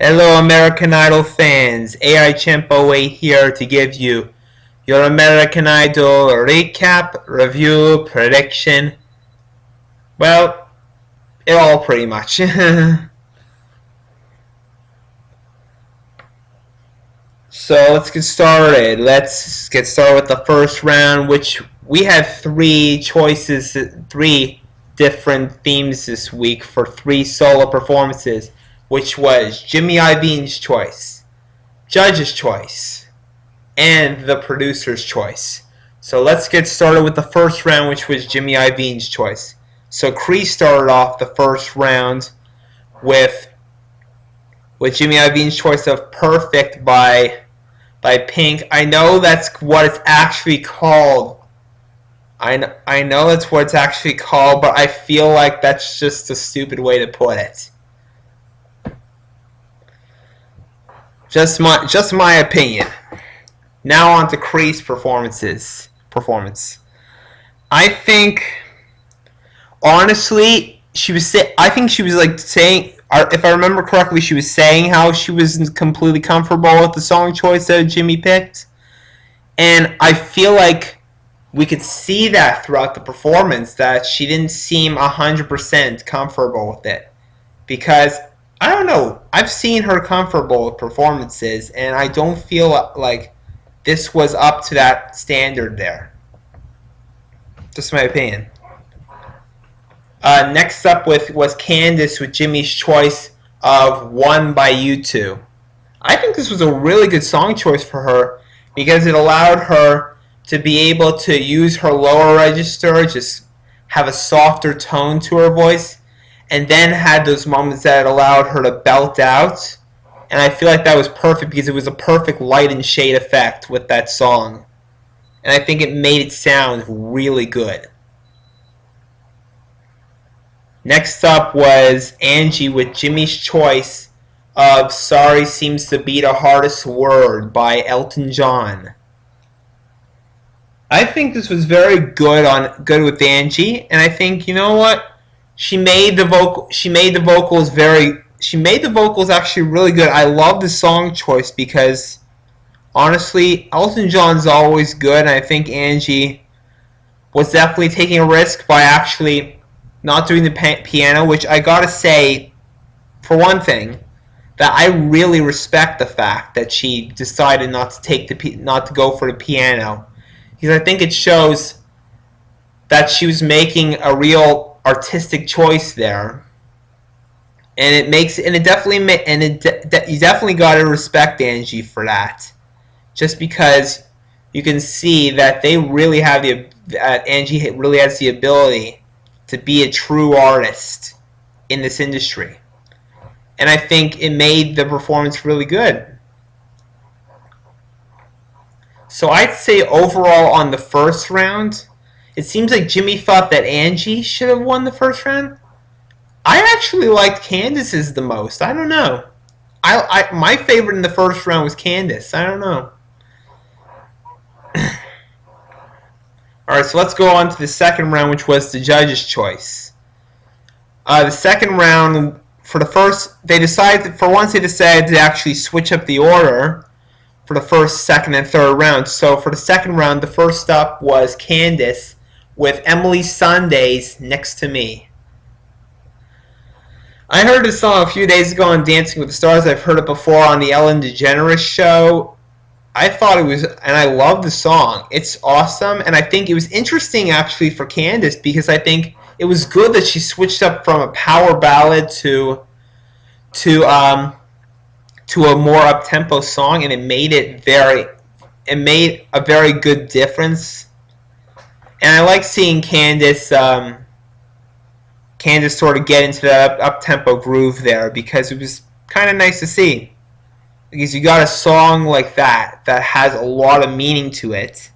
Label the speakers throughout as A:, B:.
A: Hello American Idol fans, AI Champ 08 here to give you your American Idol recap, review, prediction. Well, it all pretty much. So let's get started. Let's get started with the first round, which we have three choices, three different themes this week for three solo performances, which was Jimmy Iovine's choice, Judge's choice, and the producer's choice. So let's get started with the first round, which was Jimmy Iovine's choice. So Cree started off the first round with Jimmy Iovine's choice of Perfect by Pink. I know that's what it's actually called. I know that's what it's actually called, but I feel like that's just a stupid way to put it. Just my opinion. Now on to Cree's performance. I think, honestly, I think she was like saying, if I remember correctly, she was saying how she was completely comfortable with the song choice that Jimmy picked. And I feel like we could see that throughout the performance, that she didn't seem 100% comfortable with it. Because, I don't know, I've seen her comfortable with performances, and I don't feel like this was up to that standard there. Just my opinion. Next up was Candace with Jimmy's choice of One by U2. I think this was a really good song choice for her because it allowed her to be able to use her lower register, just have a softer tone to her voice, and then had those moments that allowed her to belt out. And I feel like that was perfect because it was a perfect light and shade effect with that song. And I think it made it sound really good. Next up was Angie with Jimmy's choice of Sorry Seems to Be the Hardest Word by Elton John. I think this was very good with Angie, and I think, you know what? She made the vocals actually really good. I love the song choice because honestly, Elton John's always good, and I think Angie was definitely taking a risk by actually not doing the piano, which I gotta say, for one thing, that I really respect the fact that she decided not to go for the piano, because I think it shows that she was making a real artistic choice there, and you definitely gotta respect Angie for that, just because you can see that Angie really has the ability to be a true artist in this industry. And I think it made the performance really good. So I'd say overall on the first round, it seems like Jimmy thought that Angie should have won the first round. I actually liked Candace's the most. I don't know. My favorite in the first round was Candace. I don't know. Alright, so let's go on to the second round, which was the judge's choice. The second round, they decided to actually switch up the order for the first, second, and third round. So for the second round, the first up was Candace with Emily Sandé's Next to Me. I heard this song a few days ago on Dancing with the Stars. I've heard it before on the Ellen DeGeneres show. I thought it was, and I love the song. It's awesome, and I think it was interesting actually for Candace because I think it was good that she switched up from a power ballad to a more up-tempo song, and it made a very good difference. And I like seeing Candace sort of get into that up-tempo groove there because it was kind of nice to see. Because you got a song like that has a lot of meaning to it,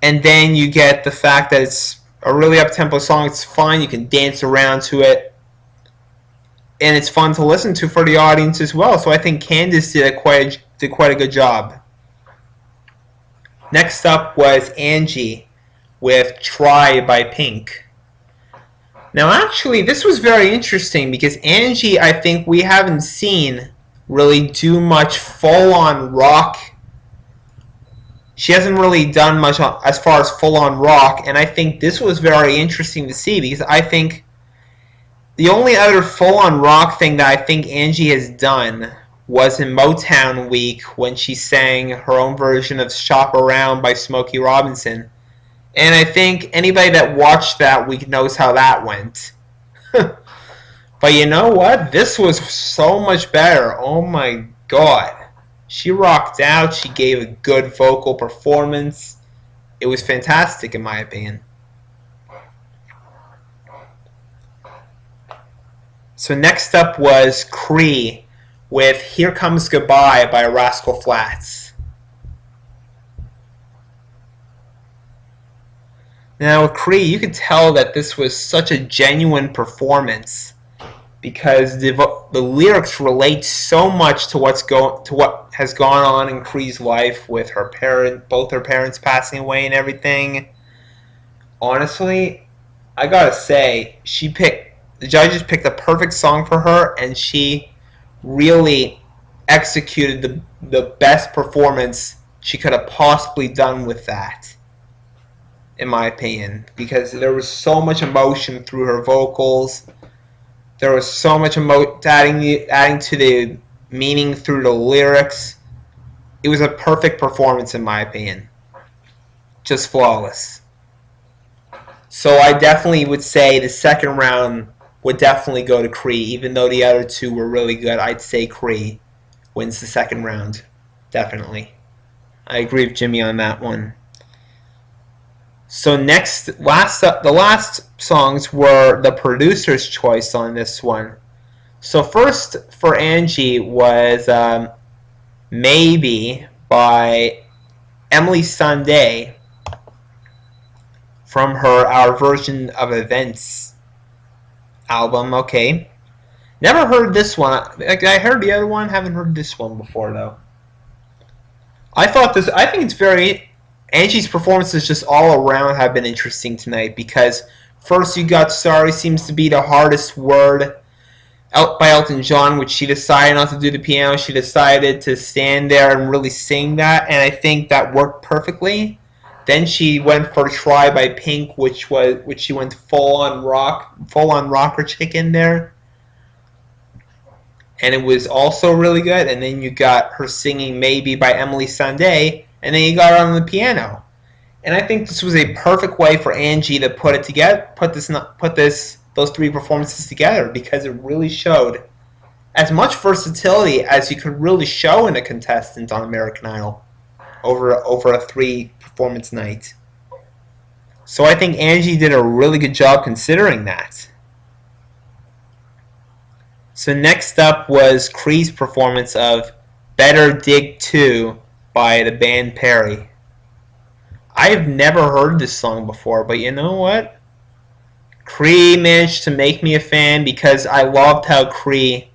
A: and then you get the fact that it's a really up-tempo song. It's fun, you can dance around to it, and it's fun to listen to for the audience as well. So I think Candace did quite a good job. Next up was Angie with Try by Pink. Now, actually, this was very interesting because Angie, I think we haven't seen really do much full-on rock. She hasn't really done much as far as full-on rock, and I think this was very interesting to see because I think the only other full-on rock thing that I think Angie has done was in Motown Week when she sang her own version of Shop Around by Smokey Robinson. And I think anybody that watched that week knows how that went. But you know what? This was so much better. Oh my god. She rocked out. She gave a good vocal performance. It was fantastic in my opinion. So next up was Cree with Here Comes Goodbye by Rascal Flatts. Now with Cree, you could tell that this was such a genuine performance because the lyrics relate so much to what has gone on in Cree's life with both her parents passing away and everything. Honestly, I gotta say, the judges picked the perfect song for her, and she really executed the best performance she could have possibly done with that, in my opinion, because there was so much emotion through her vocals. There was so much adding to the meaning through the lyrics. It was a perfect performance, in my opinion. Just flawless. So I definitely would say the second round would definitely go to Cree. Even though the other two were really good, I'd say Cree wins the second round. Definitely. I agree with Jimmy on that one. So the last songs were the producer's choice on this one. So first for Angie was Maybe by Emily Sandé from her Our Version of Events album. Okay. Never heard this one. I heard the other one, haven't heard this one before though. I think it's very... Angie's performances just all around have been interesting tonight because first you got Sorry Seems to Be the Hardest Word out by Elton John, which she decided not to do the piano. She decided to stand there and really sing that, and I think that worked perfectly. Then she went for Try by Pink, which she went full on rocker chicken there. And it was also really good. And then you got her singing Maybe by Emily Sandé, and then you got her on the piano. And I think this was a perfect way for Angie to put those three performances together because it really showed as much versatility as you could really show in a contestant on American Idol over a 3-performance night. So I think Angie did a really good job considering that. So next up was Cree's performance of Better Dig 2 by the band Perry. I've never heard this song before, but you know what? Cree managed to make me a fan because I loved how Cree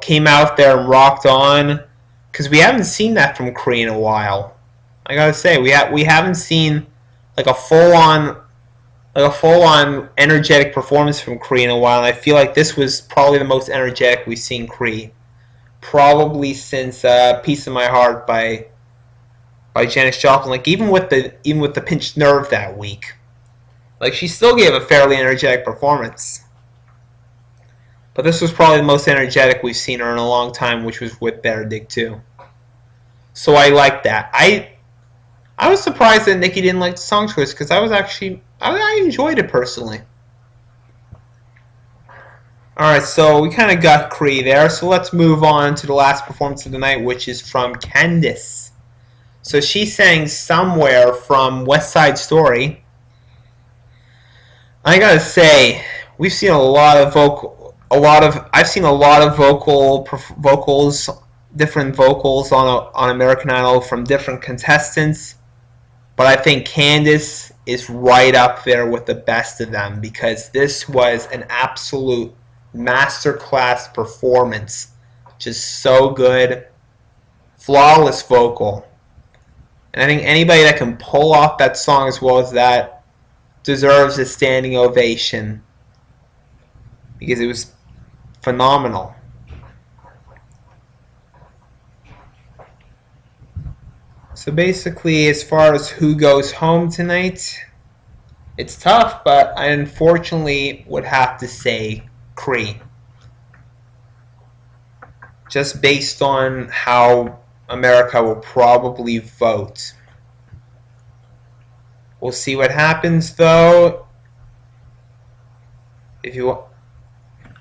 A: came out there and rocked on. Because we haven't seen that from Cree in a while. I gotta say, we haven't seen like a full on energetic performance from Cree in a while. And I feel like this was probably the most energetic we've seen Cree, probably since "Piece of My Heart" by Janis Joplin. Like even with the Pinched Nerve that week, like she still gave a fairly energetic performance. But this was probably the most energetic we've seen her in a long time, which was with Better Dig 2. So I like that. I was surprised that Nikki didn't like the song choice because I enjoyed it personally. Alright, so we kind of got Cree there, so let's move on to the last performance of the night, which is from Candice. So she sang Somewhere from West Side Story. I gotta say, we've seen I've seen a lot of vocals, different vocals on American Idol from different contestants, but I think Candice is right up there with the best of them because this was an absolute masterclass performance. Just so good, flawless vocal, and I think anybody that can pull off that song as well as that deserves a standing ovation because it was phenomenal. So basically, as far as who goes home tonight, it's tough, but I unfortunately would have to say Kree. Just based on how America will probably vote. We'll see what happens, though. If you,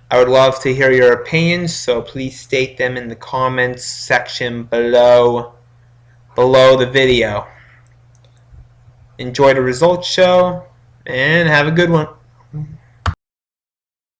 A: I would love to hear your opinions, so please state them in the comments section below the video. Enjoy the results show, and have a good one.